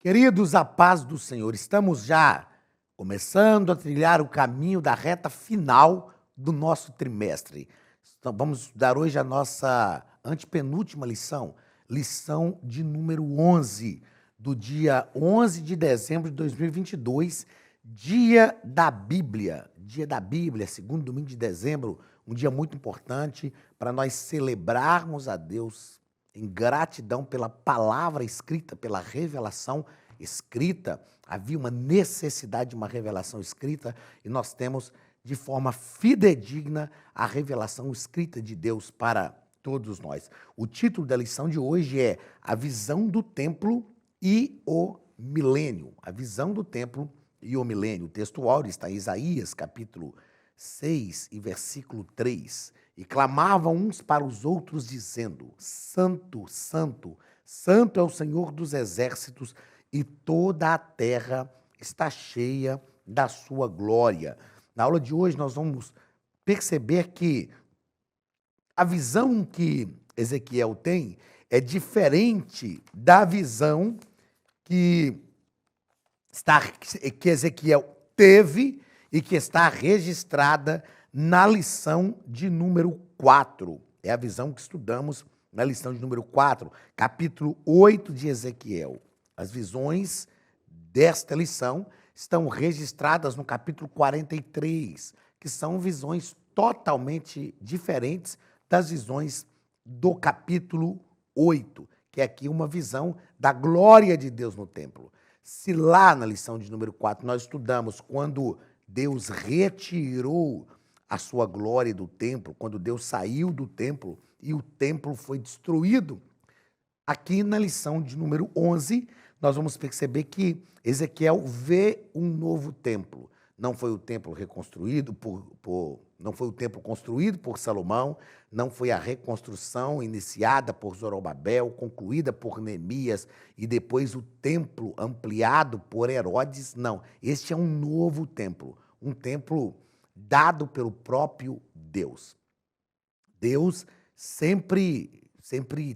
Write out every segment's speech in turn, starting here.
Queridos, a paz do Senhor, estamos já começando a trilhar o caminho da reta final do nosso trimestre. Então, vamos estudar hoje a nossa antepenúltima lição, lição de número 11, do dia 11 de dezembro de 2022, dia da Bíblia. Dia da Bíblia, segundo domingo de dezembro, um dia muito importante para nós celebrarmos a Deus em gratidão pela palavra escrita, pela revelação escrita. Havia uma necessidade de uma revelação escrita e nós temos de forma fidedigna a revelação escrita de Deus para todos nós. O título da lição de hoje é A Visão do Templo e o Milênio. A visão do templo e o milênio. O texto áureo está em Isaías, capítulo 6 e versículo 3. E clamavam uns para os outros, dizendo: Santo, Santo, Santo é o Senhor dos exércitos, e toda a terra está cheia da sua glória. Na aula de hoje nós vamos perceber que a visão que Ezequiel tem é diferente da visão que Ezequiel teve e que está registrada na lição de número 4. É a visão que estudamos na lição de número 4, capítulo 8 de Ezequiel. As visões desta lição estão registradas no capítulo 43, que são visões totalmente diferentes das visões do capítulo 8, que é aqui uma visão da glória de Deus no templo. Se lá na lição de número 4 nós estudamos quando Deus retirou a sua glória do templo, quando Deus saiu do templo e o templo foi destruído, aqui na lição de número 11, nós vamos perceber que Ezequiel vê um novo templo. Não foi o templo reconstruído não foi o templo construído por Salomão, não foi a reconstrução iniciada por Zorobabel, concluída por Neemias e depois o templo ampliado por Herodes. Não, este é um novo templo, um templo dado pelo próprio Deus. Deus sempre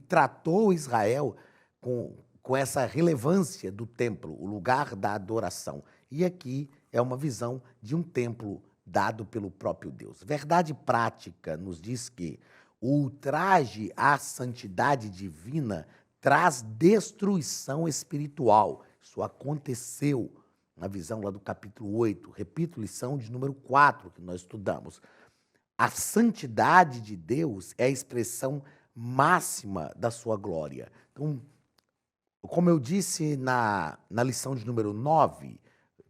tratou Israel com essa relevância do templo, o lugar da adoração. E aqui é uma visão de um templo dado pelo próprio Deus. Verdade prática nos diz que o ultraje à santidade divina traz destruição espiritual. Isso aconteceu na visão lá do capítulo 8. Repito, lição de número 4 que nós estudamos. A santidade de Deus é a expressão máxima da sua glória. Então, como eu disse na lição de número 9,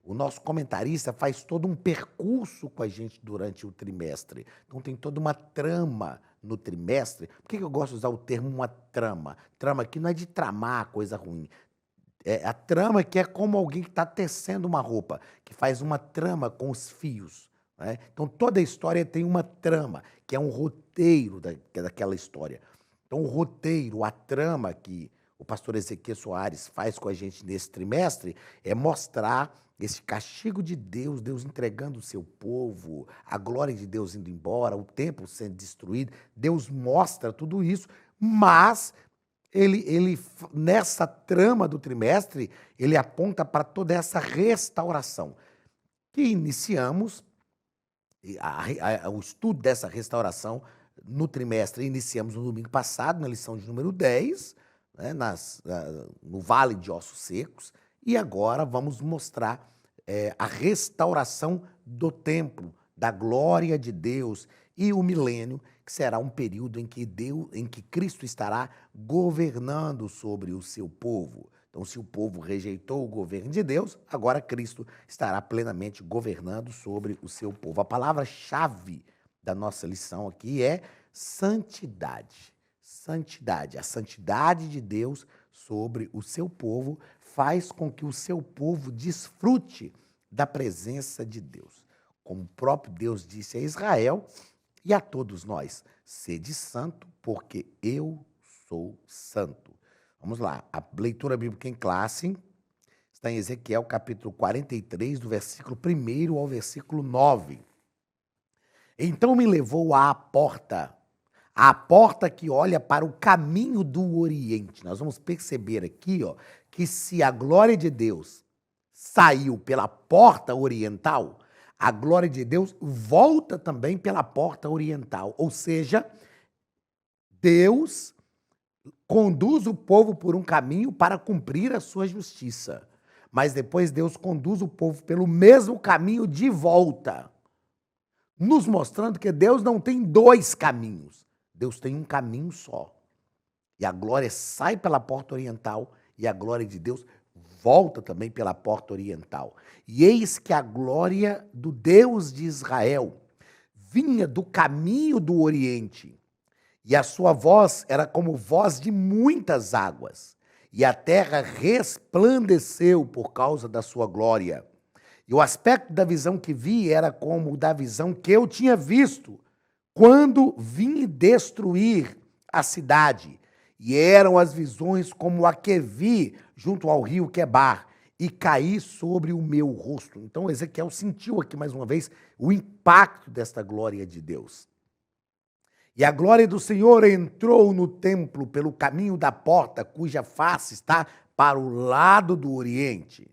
o nosso comentarista faz todo um percurso com a gente durante o trimestre. Então, tem toda uma trama no trimestre. Por que eu gosto de usar o termo uma trama? Trama aqui não é de tramar coisa ruim. A trama que é como alguém que está tecendo uma roupa, que faz uma trama com os fios. Né? Então, toda a história tem uma trama, que é um roteiro daquela história. Então, o roteiro, a trama que o pastor Ezequiel Soares faz com a gente nesse trimestre é mostrar esse castigo de Deus, Deus entregando o seu povo, a glória de Deus indo embora, o templo sendo destruído. Deus mostra tudo isso, mas ele nessa trama do trimestre, ele aponta para toda essa restauração que iniciamos, o estudo dessa restauração no trimestre, iniciamos no domingo passado, na lição de número 10, né, no Vale de Ossos Secos, e agora vamos mostrar a restauração do templo, da glória de Deus e o milênio, que será um período em que Cristo estará governando sobre o seu povo. Então, se o povo rejeitou o governo de Deus, agora Cristo estará plenamente governando sobre o seu povo. A palavra-chave da nossa lição aqui é santidade. Santidade. A santidade de Deus sobre o seu povo faz com que o seu povo desfrute da presença de Deus. Como o próprio Deus disse a Israel e a todos nós: sede santo, porque eu sou santo. Vamos lá, a leitura bíblica em classe está em Ezequiel, capítulo 43, do versículo 1 ao versículo 9. Então me levou à porta que olha para o caminho do Oriente. Nós vamos perceber aqui, que se a glória de Deus saiu pela porta oriental, a glória de Deus volta também pela porta oriental. Ou seja, Deus conduz o povo por um caminho para cumprir a sua justiça. Mas depois Deus conduz o povo pelo mesmo caminho de volta, nos mostrando que Deus não tem dois caminhos. Deus tem um caminho só. E a glória sai pela porta oriental e a glória de Deus volta também pela porta oriental. E eis que a glória do Deus de Israel vinha do caminho do Oriente, e a sua voz era como voz de muitas águas, e a terra resplandeceu por causa da sua glória. E o aspecto da visão que vi era como o da visão que eu tinha visto quando vim destruir a cidade. E eram as visões como a que vi junto ao rio Quebar, e caí sobre o meu rosto. Então Ezequiel sentiu aqui mais uma vez o impacto desta glória de Deus. E a glória do Senhor entrou no templo pelo caminho da porta, cuja face está para o lado do Oriente.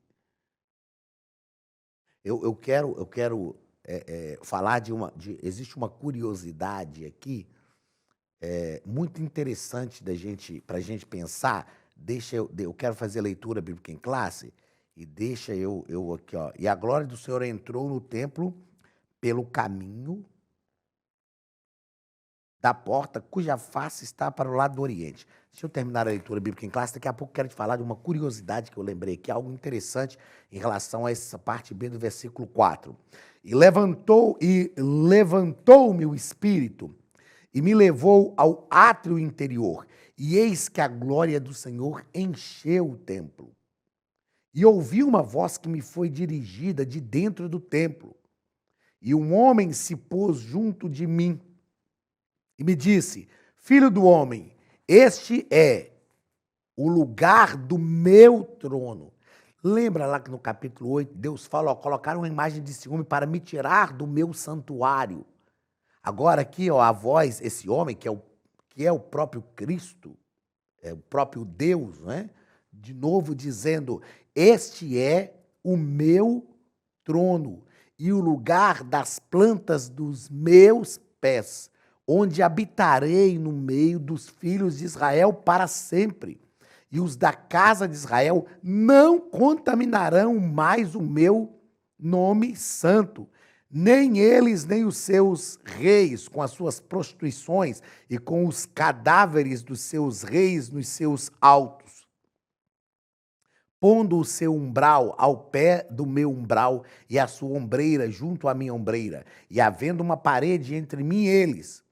Eu quero falar existe uma curiosidade aqui, muito interessante para a gente pensar. Eu quero fazer leitura bíblica em classe, e deixa eu aqui, ó. E a glória do Senhor entrou no templo pelo caminho da porta, cuja face está para o lado do Oriente. Deixa eu terminar a leitura bíblica em classe, daqui a pouco eu quero te falar de uma curiosidade que eu lembrei aqui, algo interessante em relação a essa parte B do versículo 4. E levantou-me o Espírito, e me levou ao átrio interior, e eis que a glória do Senhor encheu o templo. E ouvi uma voz que me foi dirigida de dentro do templo, e um homem se pôs junto de mim, e me disse: Filho do homem, este é o lugar do meu trono. Lembra lá que no capítulo 8, Deus fala, ó, colocaram uma imagem de ciúme para me tirar do meu santuário. Agora aqui, ó, a voz, esse homem, que é o próprio Cristo, é o próprio Deus, né? De novo dizendo: este é o meu trono e o lugar das plantas dos meus pés, onde habitarei no meio dos filhos de Israel para sempre. E os da casa de Israel não contaminarão mais o meu nome santo, nem eles, nem os seus reis, com as suas prostituições e com os cadáveres dos seus reis nos seus altos, pondo o seu umbral ao pé do meu umbral e a sua ombreira junto à minha ombreira, e havendo uma parede entre mim e eles,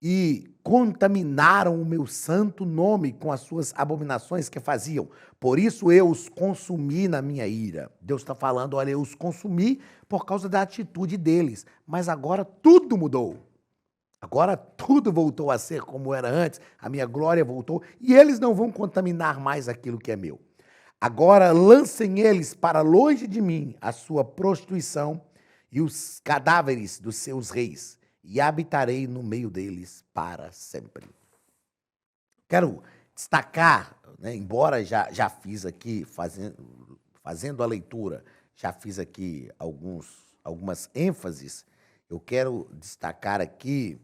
e contaminaram o meu santo nome com as suas abominações que faziam. Por isso eu os consumi na minha ira. Deus está falando, olha, eu os consumi por causa da atitude deles. Mas agora tudo mudou. Agora tudo voltou a ser como era antes. A minha glória voltou. E eles não vão contaminar mais aquilo que é meu. Agora lancem eles para longe de mim a sua prostituição e os cadáveres dos seus reis, e habitarei no meio deles para sempre. Quero destacar, né, embora já fiz aqui, fazendo a leitura, já fiz aqui algumas ênfases, eu quero destacar aqui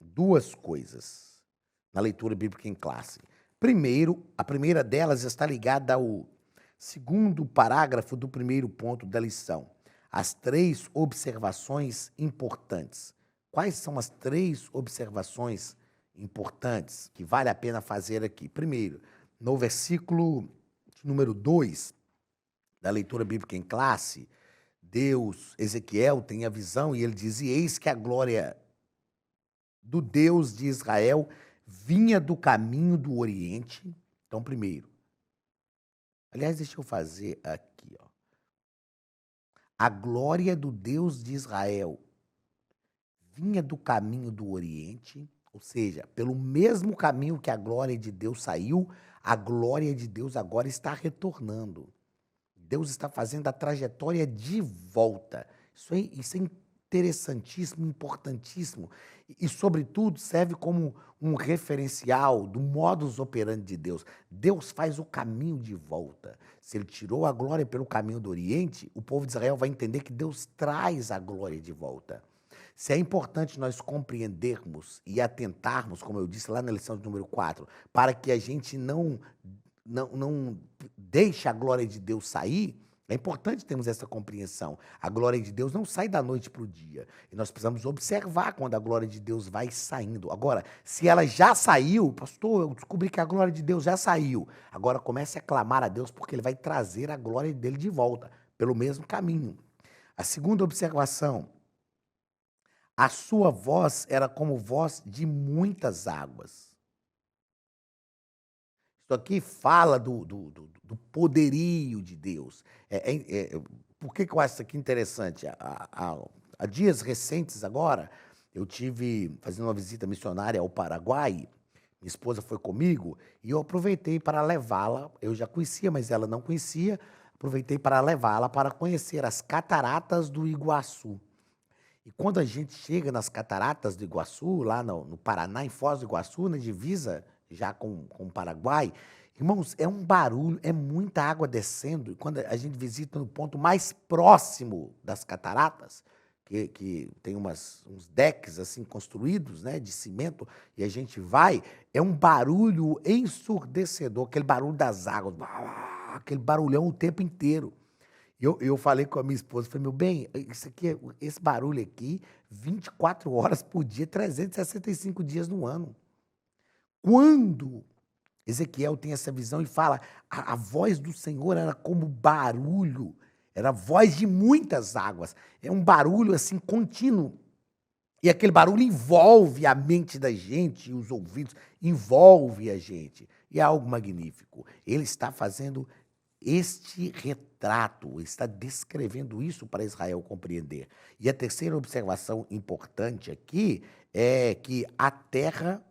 duas coisas na leitura bíblica em classe. Primeiro, a primeira delas está ligada ao segundo parágrafo do primeiro ponto da lição. As 3 observações importantes. Quais são as 3 observações importantes que vale a pena fazer aqui? Primeiro, no versículo número 2 da leitura bíblica em classe, Ezequiel tem a visão e ele diz: e eis que a glória do Deus de Israel vinha do caminho do Oriente. Então, primeiro, aliás, deixa eu fazer aqui, ó. A glória do Deus de Israel vinha do caminho do Oriente, ou seja, pelo mesmo caminho que a glória de Deus saiu, a glória de Deus agora está retornando. Deus está fazendo a trajetória de volta. Isso é interessantíssimo, importantíssimo e, sobretudo, serve como um referencial do modus operandi de Deus. Deus faz o caminho de volta. Se ele tirou a glória pelo caminho do Oriente, o povo de Israel vai entender que Deus traz a glória de volta. Se é importante nós compreendermos e atentarmos, como eu disse lá na lição de número 4, para que a gente não deixe a glória de Deus sair, é importante termos essa compreensão. A glória de Deus não sai da noite para o dia. E nós precisamos observar quando a glória de Deus vai saindo. Agora, se ela já saiu, pastor, eu descobri que a glória de Deus já saiu. Agora comece a clamar a Deus porque ele vai trazer a glória dele de volta, pelo mesmo caminho. A segunda observação, a sua voz era como voz de muitas águas. Isso aqui fala do poderio de Deus. Por que eu acho isso aqui interessante? Há dias recentes agora, eu tive fazendo uma visita missionária ao Paraguai, minha esposa foi comigo, e eu aproveitei para levá-la, eu já conhecia, mas ela não conhecia, aproveitei para levá-la para conhecer as cataratas do Iguaçu. E quando a gente chega nas cataratas do Iguaçu, lá no Paraná, em Foz do Iguaçu, na divisa já com o Paraguai, irmãos, é um barulho, é muita água descendo. E quando a gente visita no ponto mais próximo das cataratas, que tem uns decks assim construídos, né, de cimento, e a gente vai, é um barulho ensurdecedor, aquele barulho das águas, aquele barulhão o tempo inteiro. Eu falei com a minha esposa, falei, meu bem, esse barulho aqui, 24 horas por dia, 365 dias no ano. Quando Ezequiel tem essa visão e fala, a voz do Senhor era como barulho, era a voz de muitas águas, é um barulho assim contínuo. E aquele barulho envolve a mente da gente, os ouvidos, envolve a gente. E é algo magnífico. Ele está fazendo este retrato, está descrevendo isso para Israel compreender. E a terceira observação importante aqui é que a terra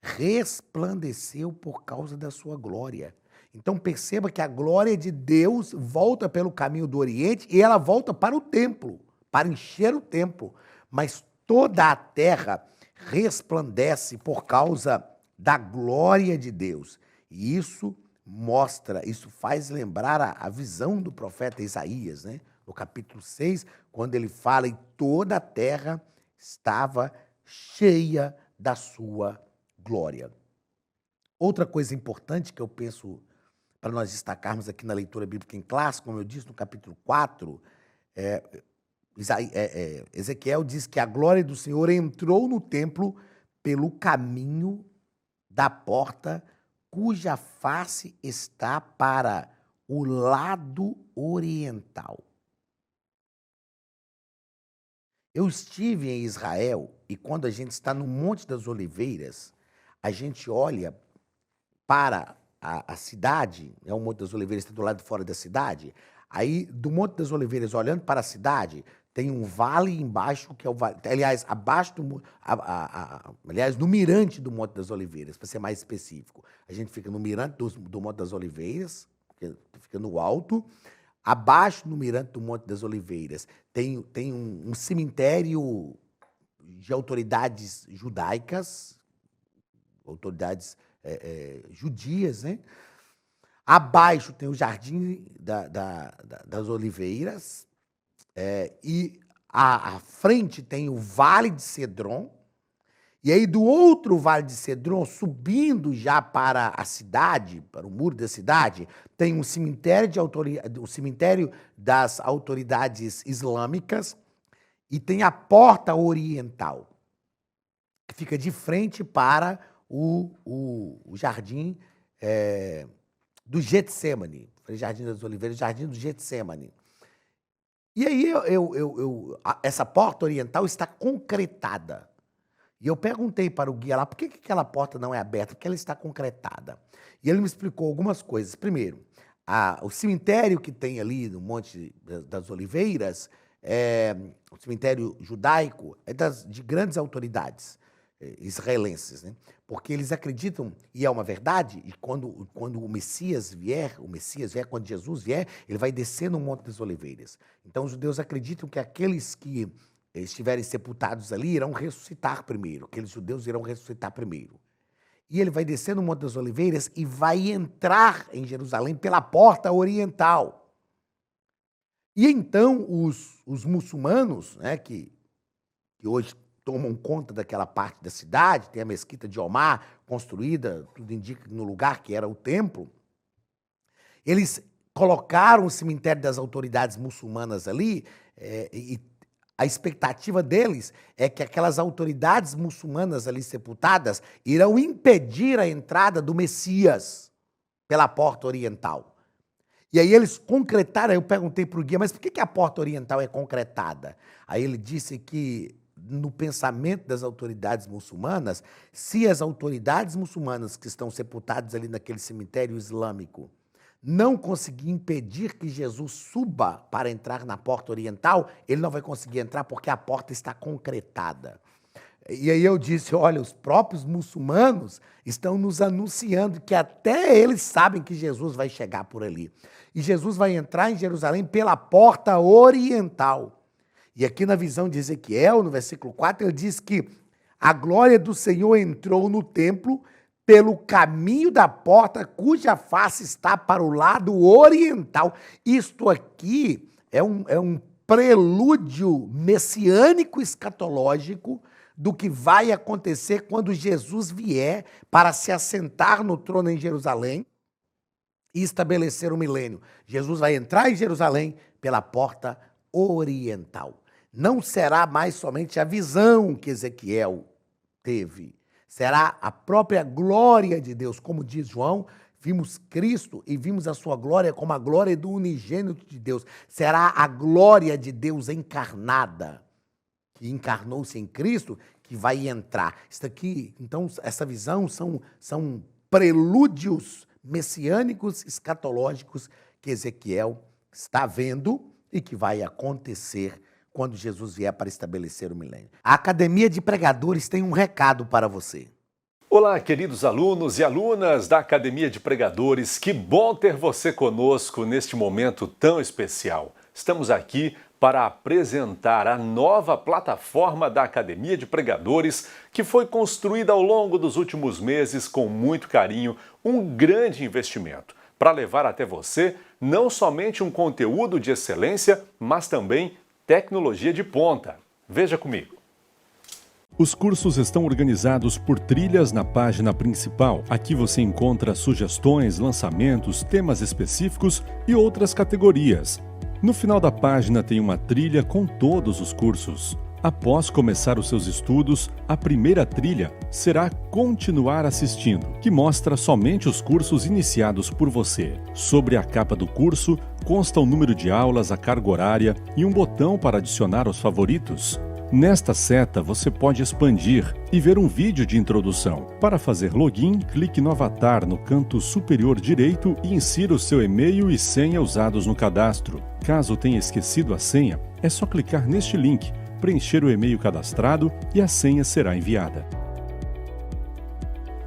resplandeceu por causa da sua glória. Então perceba que a glória de Deus volta pelo caminho do Oriente e ela volta para o templo, para encher o templo. Mas toda a terra resplandece por causa da glória de Deus. E isso faz lembrar a visão do profeta Isaías, né? No capítulo 6, quando ele fala, e toda a terra estava cheia da sua glória. Outra coisa importante que eu penso para nós destacarmos aqui na leitura bíblica em classe, como eu disse no capítulo 4, Ezequiel diz que a glória do Senhor entrou no templo pelo caminho da porta cuja face está para o lado oriental. Eu estive em Israel e quando a gente está no Monte das Oliveiras, a gente olha para a cidade, o Monte das Oliveiras está do lado de fora da cidade, aí do Monte das Oliveiras, olhando para a cidade, tem um vale embaixo, que é o vale, aliás, abaixo aliás, no mirante do Monte das Oliveiras, para ser mais específico. A gente fica no mirante do Monte das Oliveiras, que fica no alto. Abaixo, no mirante do Monte das Oliveiras, tem um cemitério de autoridades judaicas, autoridades judias, né? Abaixo tem o Jardim das Oliveiras, e à frente tem o Vale de Cedron, e aí do outro Vale de Cedron, subindo já para a cidade, para o muro da cidade, tem um cemitério, o cemitério das autoridades islâmicas, e tem a porta oriental, que fica de frente para o jardim do Getsemane. Jardim das Oliveiras, Jardim do Getsemane. E aí essa porta oriental está concretada. E eu perguntei para o guia lá, por que aquela porta não é aberta? Porque ela está concretada. E ele me explicou algumas coisas. Primeiro, o cemitério que tem ali no Monte das Oliveiras, o cemitério judaico, é de grandes autoridades. israelenses, né? Porque eles acreditam, e é uma verdade, e quando o Messias vier, quando Jesus vier, ele vai descer no Monte das Oliveiras. Então os judeus acreditam que aqueles que estiverem sepultados ali irão ressuscitar primeiro, aqueles judeus irão ressuscitar primeiro. E ele vai descer no Monte das Oliveiras e vai entrar em Jerusalém pela porta oriental. E então os muçulmanos, né, que hoje tomam conta daquela parte da cidade, tem a mesquita de Omar construída, tudo indica no lugar que era o templo, eles colocaram o cemitério das autoridades muçulmanas ali, e a expectativa deles é que aquelas autoridades muçulmanas ali sepultadas irão impedir a entrada do Messias pela porta oriental. E aí eles concretaram, eu perguntei para o guia, mas por que a porta oriental é concretada? Aí ele disse que no pensamento das autoridades muçulmanas, se as autoridades muçulmanas que estão sepultadas ali naquele cemitério islâmico não conseguir impedir que Jesus suba para entrar na porta oriental, ele não vai conseguir entrar porque a porta está concretada. E aí eu disse, olha, os próprios muçulmanos estão nos anunciando que até eles sabem que Jesus vai chegar por ali. E Jesus vai entrar em Jerusalém pela porta oriental. E aqui na visão de Ezequiel, no versículo 4, ele diz que a glória do Senhor entrou no templo pelo caminho da porta, cuja face está para o lado oriental. Isto aqui é um prelúdio messiânico escatológico do que vai acontecer quando Jesus vier para se assentar no trono em Jerusalém e estabelecer o milênio. Jesus vai entrar em Jerusalém pela porta oriental. Não será mais somente a visão que Ezequiel teve, será a própria glória de Deus. Como diz João, vimos Cristo e vimos a sua glória como a glória do unigênito de Deus. Será a glória de Deus encarnada, que encarnou-se em Cristo, que vai entrar. Isso aqui, então, essa visão são prelúdios messiânicos, escatológicos, que Ezequiel está vendo e que vai acontecer quando Jesus vier para estabelecer o milênio. A Academia de Pregadores tem um recado para você. Olá, queridos alunos e alunas da Academia de Pregadores, que bom ter você conosco neste momento tão especial. Estamos aqui para apresentar a nova plataforma da Academia de Pregadores, que foi construída ao longo dos últimos meses com muito carinho, um grande investimento, para levar até você não somente um conteúdo de excelência, mas também tecnologia de ponta. Veja comigo. Os cursos estão organizados por trilhas na página principal. Aqui você encontra sugestões, lançamentos, temas específicos e outras categorias. No final da página tem uma trilha com todos os cursos. Após começar os seus estudos, a primeira trilha será Continuar assistindo, que mostra somente os cursos iniciados por você. Sobre a capa do curso, consta o número de aulas, a carga horária e um botão para adicionar aos favoritos. Nesta seta, você pode expandir e ver um vídeo de introdução. Para fazer login, clique no avatar no canto superior direito e insira o seu e-mail e senha usados no cadastro. Caso tenha esquecido a senha, é só clicar neste link, preencher o e-mail cadastrado e a senha será enviada.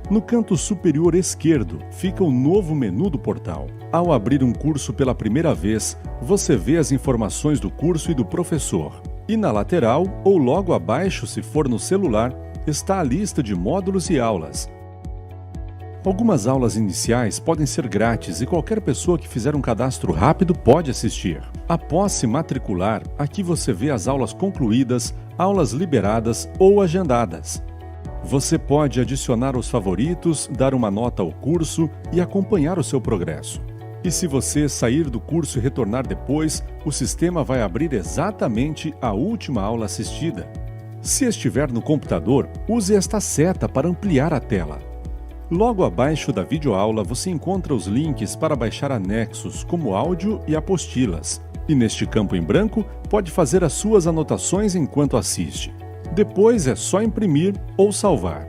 No canto superior esquerdo fica o novo menu do portal. Ao abrir um curso pela primeira vez, você vê as informações do curso e do professor. E na lateral, ou logo abaixo, se for no celular, está a lista de módulos e aulas. Algumas aulas iniciais podem ser grátis e qualquer pessoa que fizer um cadastro rápido pode assistir. Após se matricular, aqui você vê as aulas concluídas, aulas liberadas ou agendadas. Você pode adicionar os favoritos, dar uma nota ao curso e acompanhar o seu progresso. E se você sair do curso e retornar depois, o sistema vai abrir exatamente a última aula assistida. Se estiver no computador, use esta seta para ampliar a tela. Logo abaixo da videoaula você encontra os links para baixar anexos, como áudio e apostilas. E neste campo em branco, pode fazer as suas anotações enquanto assiste. Depois é só imprimir ou salvar.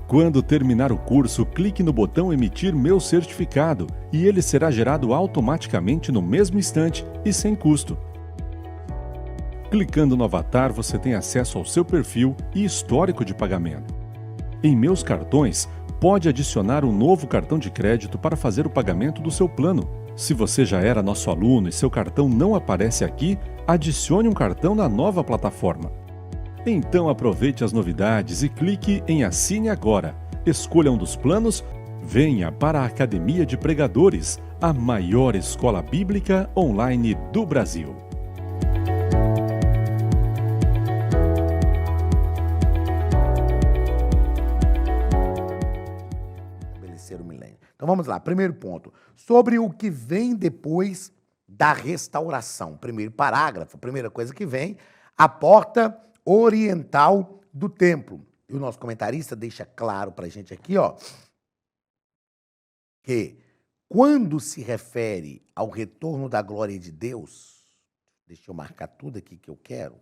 Quando terminar o curso, clique no botão Emitir meu certificado e ele será gerado automaticamente no mesmo instante e sem custo. Clicando no avatar, você tem acesso ao seu perfil e histórico de pagamento. Em Meus Cartões, pode adicionar um novo cartão de crédito para fazer o pagamento do seu plano. Se você já era nosso aluno e seu cartão não aparece aqui, adicione um cartão na nova plataforma. Então aproveite as novidades e clique em Assine Agora. Escolha um dos planos. Venha para a Academia de Pregadores, a maior escola bíblica online do Brasil. Estabelecer o milênio. Então vamos lá, primeiro ponto. Sobre o que vem depois da restauração. Primeiro parágrafo, primeira coisa que vem, a porta oriental do templo. E o nosso comentarista deixa claro para a gente aqui, ó, que quando se refere ao retorno da glória de Deus, deixa eu marcar tudo aqui que eu quero,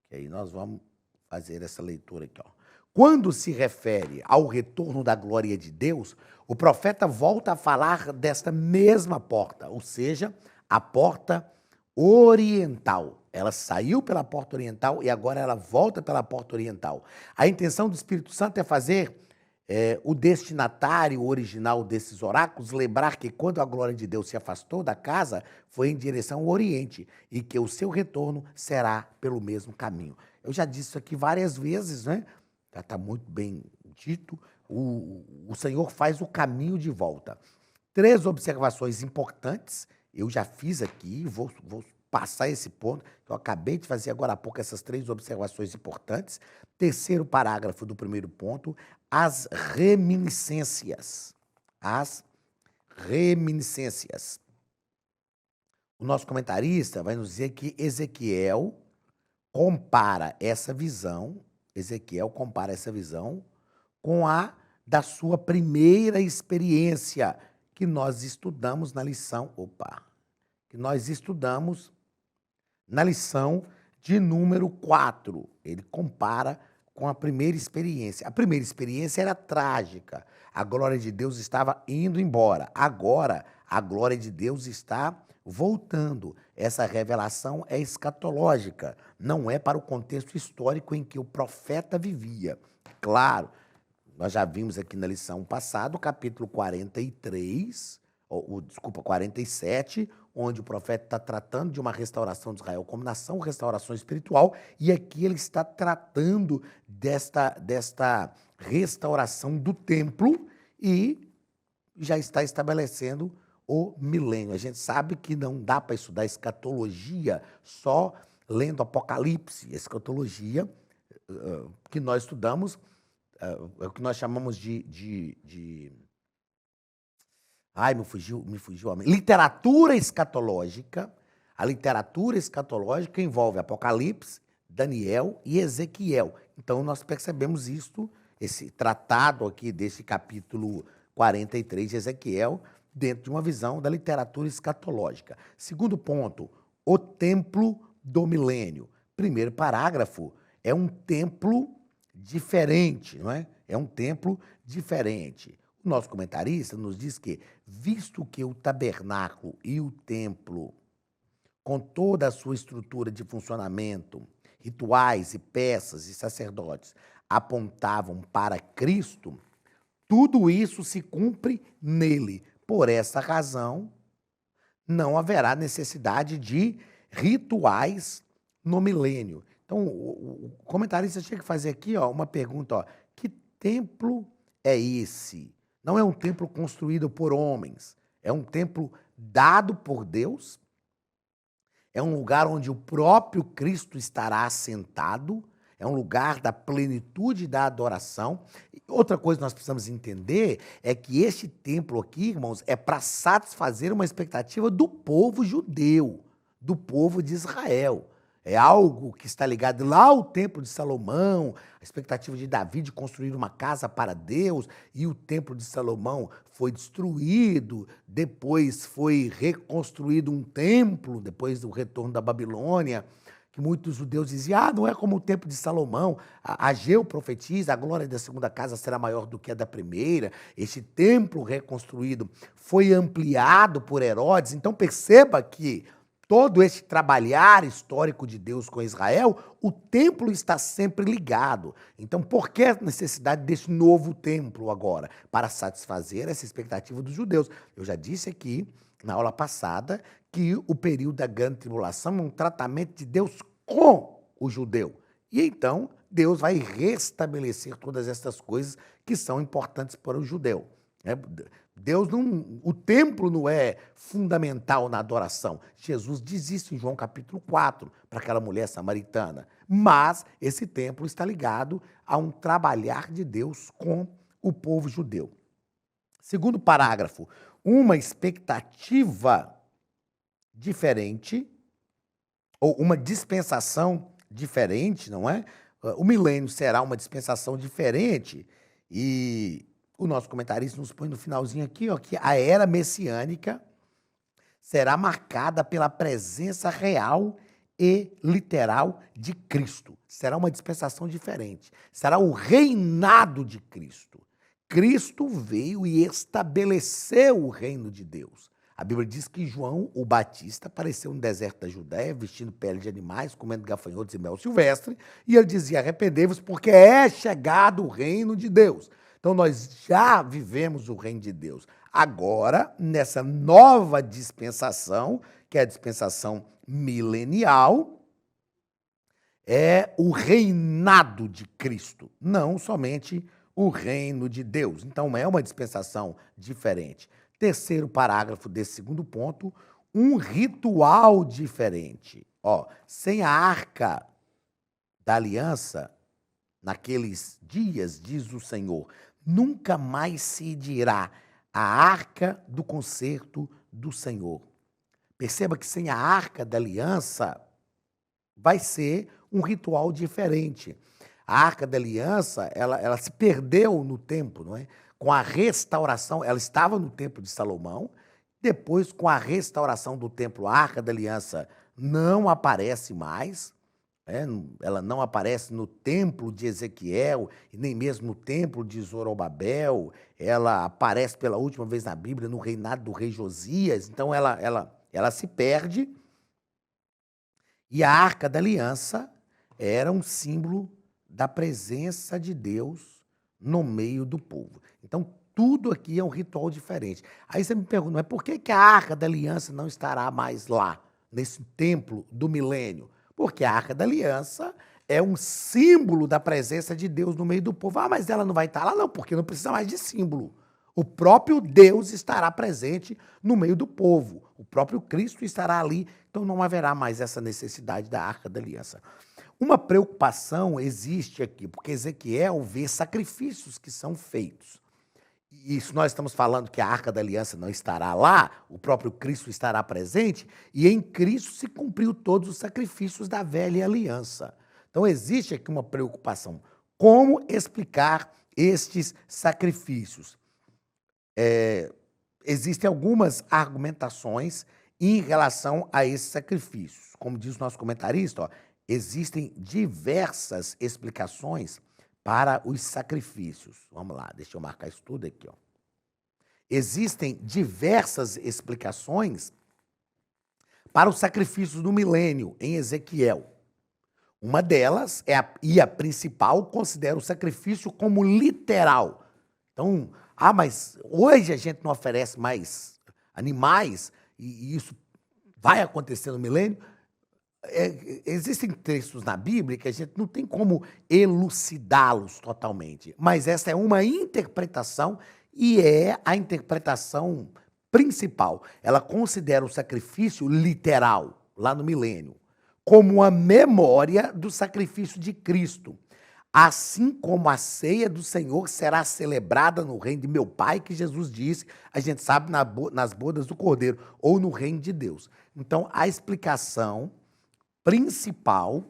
que aí nós vamos fazer essa leitura aqui, ó. Quando se refere ao retorno da glória de Deus, o profeta volta a falar desta mesma porta, ou seja, a porta oriental. Ela saiu pela porta oriental e agora ela volta pela porta oriental. A intenção do Espírito Santo é fazer o destinatário original desses oráculos lembrar que quando a glória de Deus se afastou da casa, foi em direção ao Oriente e que o seu retorno será pelo mesmo caminho. Eu já disse isso aqui várias vezes, né? Já está muito bem dito. O Senhor faz o caminho de volta. 3 observações importantes, eu já fiz aqui, vou passar esse ponto, que eu acabei de fazer agora há pouco, essas 3 observações importantes. Terceiro parágrafo do primeiro ponto, as reminiscências. As reminiscências. O nosso comentarista vai nos dizer que Ezequiel compara essa visão com a da sua primeira experiência, que nós estudamos na lição, de número 4. Ele compara com a primeira experiência. A primeira experiência era trágica. A glória de Deus estava indo embora. Agora, a glória de Deus está voltando. Essa revelação é escatológica, não é para o contexto histórico em que o profeta vivia. Claro, nós já vimos aqui na lição passada, capítulo 47, onde o profeta está tratando de uma restauração de Israel como nação, restauração espiritual, e aqui ele está tratando desta restauração do templo e já está estabelecendo o milênio. A gente sabe que não dá para estudar escatologia só lendo Apocalipse. Escatologia que nós estudamos é o que nós chamamos de me fugiu a mente. Literatura escatológica. A literatura escatológica envolve Apocalipse, Daniel e Ezequiel. Então, nós percebemos isto, esse tratado aqui desse capítulo 43 de Ezequiel, dentro de uma visão da literatura escatológica. Segundo ponto, o templo do milênio. Primeiro parágrafo, é um templo diferente, não é? É um templo diferente. O nosso comentarista nos diz que, visto que o tabernáculo e o templo, com toda a sua estrutura de funcionamento, rituais e peças e sacerdotes, apontavam para Cristo, tudo isso se cumpre nele. Por essa razão, não haverá necessidade de rituais no milênio. Então, o comentarista tinha que fazer aqui uma pergunta. Que templo é esse? Não é um templo construído por homens. É um templo dado por Deus. É um lugar onde o próprio Cristo estará assentado. É um lugar da plenitude da adoração. Outra coisa que nós precisamos entender é que este templo aqui, irmãos, é para satisfazer uma expectativa do povo judeu, do povo de Israel. É algo que está ligado lá ao templo de Salomão, a expectativa de Davi de construir uma casa para Deus, e o templo de Salomão foi destruído, depois foi reconstruído um templo, depois do retorno da Babilônia, que muitos judeus diziam, não é como o templo de Salomão, Ageu profetiza, a glória da segunda casa será maior do que a da primeira. Este templo reconstruído foi ampliado por Herodes. Então perceba que todo esse trabalhar histórico de Deus com Israel, o templo está sempre ligado. Então, por que a necessidade desse novo templo agora? Para satisfazer essa expectativa dos judeus. Eu já disse aqui, na aula passada, que o período da grande tribulação é um tratamento de Deus com o judeu. E então, Deus vai restabelecer todas essas coisas que são importantes para o judeu. Deus não, o templo não é fundamental na adoração. Jesus diz isso em João capítulo 4, para aquela mulher samaritana. Mas esse templo está ligado a um trabalhar de Deus com o povo judeu. Segundo parágrafo, uma expectativa diferente, ou uma dispensação diferente, não é? O milênio será uma dispensação diferente, e o nosso comentarista nos põe no finalzinho aqui, ó, que a era messiânica será marcada pela presença real e literal de Cristo. Será uma dispensação diferente. Será o reinado de Cristo. Cristo veio e estabeleceu o reino de Deus. A Bíblia diz que João, o Batista, apareceu no deserto da Judéia, vestindo pele de animais, comendo gafanhotos e mel silvestre, e ele dizia: arrependei-vos, porque é chegado o reino de Deus. Então, nós já vivemos o reino de Deus. Agora, nessa nova dispensação, que é a dispensação milenial, é o reinado de Cristo, não somente o reino de Deus. Então, é uma dispensação diferente. Terceiro parágrafo desse segundo ponto, um ritual diferente. Sem a arca da aliança, naqueles dias, diz o Senhor, nunca mais se dirá a arca do concerto do Senhor. Perceba que sem a arca da aliança vai ser um ritual diferente. A arca da aliança, ela se perdeu no tempo, não é? Com a restauração, ela estava no templo de Salomão, depois com a restauração do templo, a arca da aliança não aparece mais, ela não aparece no templo de Ezequiel, e nem mesmo no templo de Zorobabel, ela aparece pela última vez na Bíblia no reinado do rei Josias, então ela se perde, e a arca da aliança era um símbolo da presença de Deus no meio do povo. Então, tudo aqui é um ritual diferente. Aí você me pergunta, mas por que a arca da aliança não estará mais lá, nesse templo do milênio? Porque a arca da aliança é um símbolo da presença de Deus no meio do povo. Ah, mas ela não vai estar lá? Não, porque não precisa mais de símbolo. O próprio Deus estará presente no meio do povo. O próprio Cristo estará ali. Então não haverá mais essa necessidade da arca da aliança. Uma preocupação existe aqui, porque Ezequiel vê sacrifícios que são feitos. E se nós estamos falando que a arca da aliança não estará lá, o próprio Cristo estará presente, e em Cristo se cumpriu todos os sacrifícios da velha aliança. Então existe aqui uma preocupação. Como explicar estes sacrifícios? Existem algumas argumentações em relação a esses sacrifícios. Como diz o nosso comentarista, existem diversas explicações para os sacrifícios. Vamos lá, deixa eu marcar isso tudo aqui. Existem diversas explicações para os sacrifícios do milênio em Ezequiel. Uma delas, e a principal, considera o sacrifício como literal. Então, mas hoje a gente não oferece mais animais, e isso vai acontecer no milênio. Existem textos na Bíblia que a gente não tem como elucidá-los totalmente, mas essa é uma interpretação e é a interpretação principal. Ela considera o sacrifício literal, lá no milênio, como uma memória do sacrifício de Cristo. Assim como a ceia do Senhor será celebrada no reino de meu Pai, que Jesus disse, a gente sabe nas bodas do Cordeiro, ou no reino de Deus. Então, a explicação principal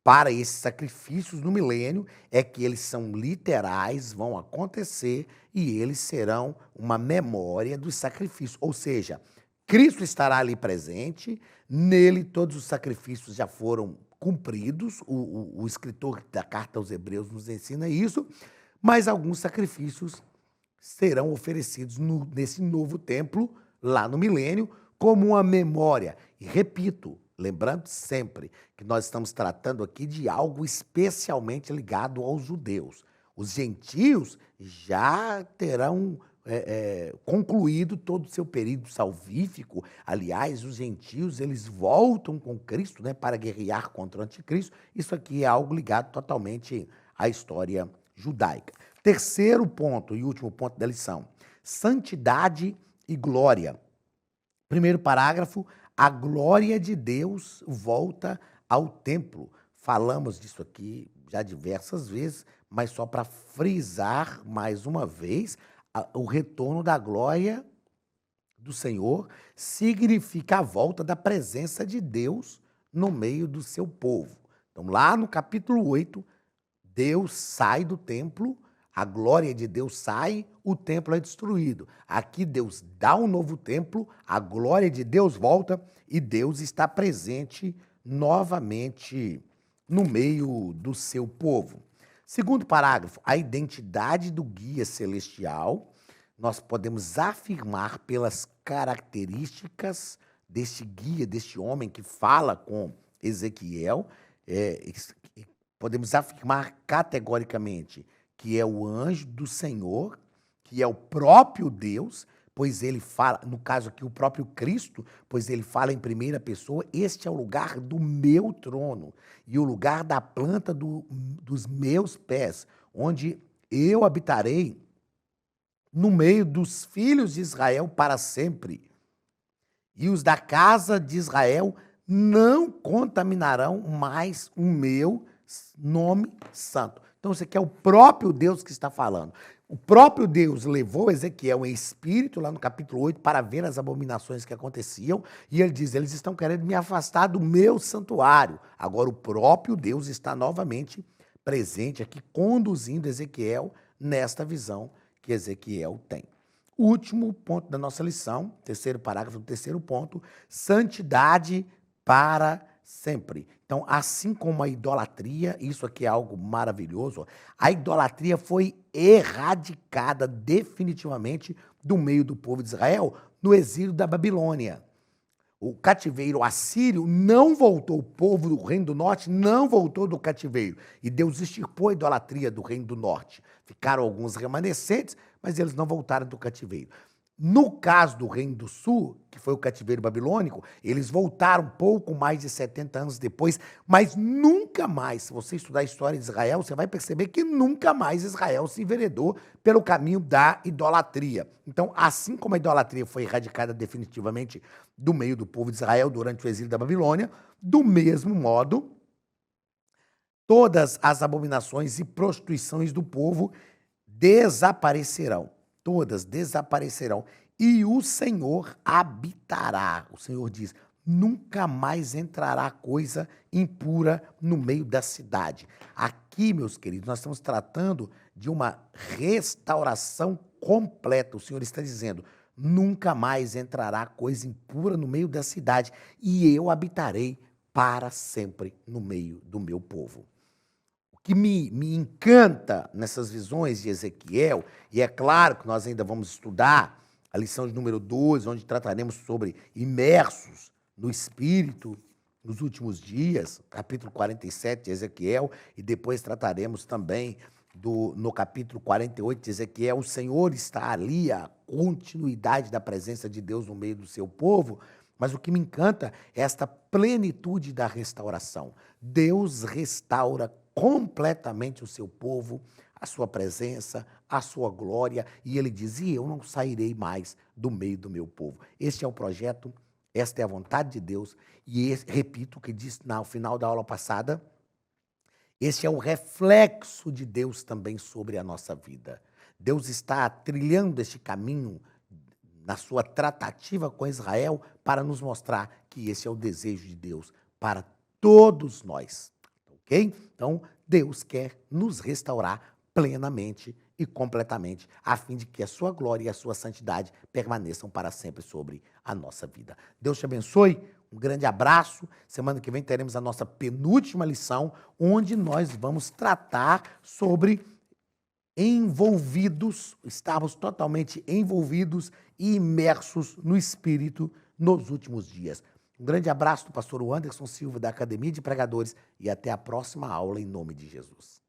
para esses sacrifícios no milênio é que eles são literais, vão acontecer e eles serão uma memória dos sacrifícios. Ou seja, Cristo estará ali presente, nele todos os sacrifícios já foram cumpridos, o escritor da carta aos Hebreus nos ensina isso, mas alguns sacrifícios serão oferecidos nesse novo templo, lá no milênio, como uma memória. E repito, lembrando sempre que nós estamos tratando aqui de algo especialmente ligado aos judeus. Os gentios já terão concluído todo o seu período salvífico. Aliás, os gentios, eles voltam com Cristo, né, para guerrear contra o anticristo. Isso aqui é algo ligado totalmente à história judaica. Terceiro ponto e último ponto da lição: santidade e glória. Primeiro parágrafo: a glória de Deus volta ao templo. Falamos disso aqui já diversas vezes, mas só para frisar mais uma vez, o retorno da glória do Senhor significa a volta da presença de Deus no meio do seu povo. Então, lá no capítulo 8, Deus sai do templo, a glória de Deus sai, o templo é destruído. Aqui Deus dá um novo templo, a glória de Deus volta e Deus está presente novamente no meio do seu povo. Segundo parágrafo: a identidade do guia celestial. Nós podemos afirmar pelas características deste guia, deste homem que fala com Ezequiel, podemos afirmar categoricamente que é o anjo do Senhor, que é o próprio Deus, pois ele fala, no caso aqui, o próprio Cristo, pois ele fala em primeira pessoa: este é o lugar do meu trono e o lugar da planta dos meus pés, onde eu habitarei no meio dos filhos de Israel para sempre. E os da casa de Israel não contaminarão mais o meu nome santo. Então, isso aqui é o próprio Deus que está falando. O próprio Deus levou Ezequiel em espírito, lá no capítulo 8, para ver as abominações que aconteciam, e ele diz: eles estão querendo me afastar do meu santuário. Agora o próprio Deus está novamente presente aqui, conduzindo Ezequiel nesta visão que Ezequiel tem. O último ponto da nossa lição, terceiro parágrafo, terceiro ponto: santidade para sempre. Então, assim como a idolatria, isso aqui é algo maravilhoso, a idolatria foi erradicada definitivamente do meio do povo de Israel no exílio da Babilônia. O cativeiro assírio não voltou, o povo do Reino do Norte não voltou do cativeiro. E Deus extirpou a idolatria do Reino do Norte. Ficaram alguns remanescentes, mas eles não voltaram do cativeiro. No caso do Reino do Sul, que foi o cativeiro babilônico, eles voltaram pouco mais de 70 anos depois, mas nunca mais, se você estudar a história de Israel, você vai perceber que nunca mais Israel se enveredou pelo caminho da idolatria. Então, assim como a idolatria foi erradicada definitivamente do meio do povo de Israel durante o exílio da Babilônia, do mesmo modo, todas as abominações e prostituições do povo desaparecerão. Todas desaparecerão. E o Senhor habitará. O Senhor diz: nunca mais entrará coisa impura no meio da cidade. Aqui, meus queridos, nós estamos tratando de uma restauração completa. O Senhor está dizendo: nunca mais entrará coisa impura no meio da cidade, e eu habitarei para sempre no meio do meu povo. O que me encanta nessas visões de Ezequiel, e é claro que nós ainda vamos estudar a lição de número 12, onde trataremos sobre imersos no Espírito nos últimos dias, capítulo 47 de Ezequiel, e depois trataremos também no capítulo 48 de Ezequiel. O Senhor está ali, a continuidade da presença de Deus no meio do seu povo, mas o que me encanta é esta plenitude da restauração. Deus restaura completamente o seu povo, a sua presença, a sua glória, e ele diz: e eu não sairei mais do meio do meu povo. Este é o projeto, esta é a vontade de Deus, e repito o que disse no final da aula passada, este é o reflexo de Deus também sobre a nossa vida. Deus está trilhando este caminho na sua tratativa com Israel para nos mostrar que esse é o desejo de Deus para todos nós. Ok? Então, Deus quer nos restaurar plenamente e completamente, a fim de que a sua glória e a sua santidade permaneçam para sempre sobre a nossa vida. Deus te abençoe, um grande abraço. Semana que vem teremos a nossa penúltima lição, onde nós vamos tratar sobre envolvidos, estarmos totalmente envolvidos e imersos no Espírito nos últimos dias. Um grande abraço do pastor Anderson Silva, da Academia de Pregadores, e até a próxima aula, em nome de Jesus.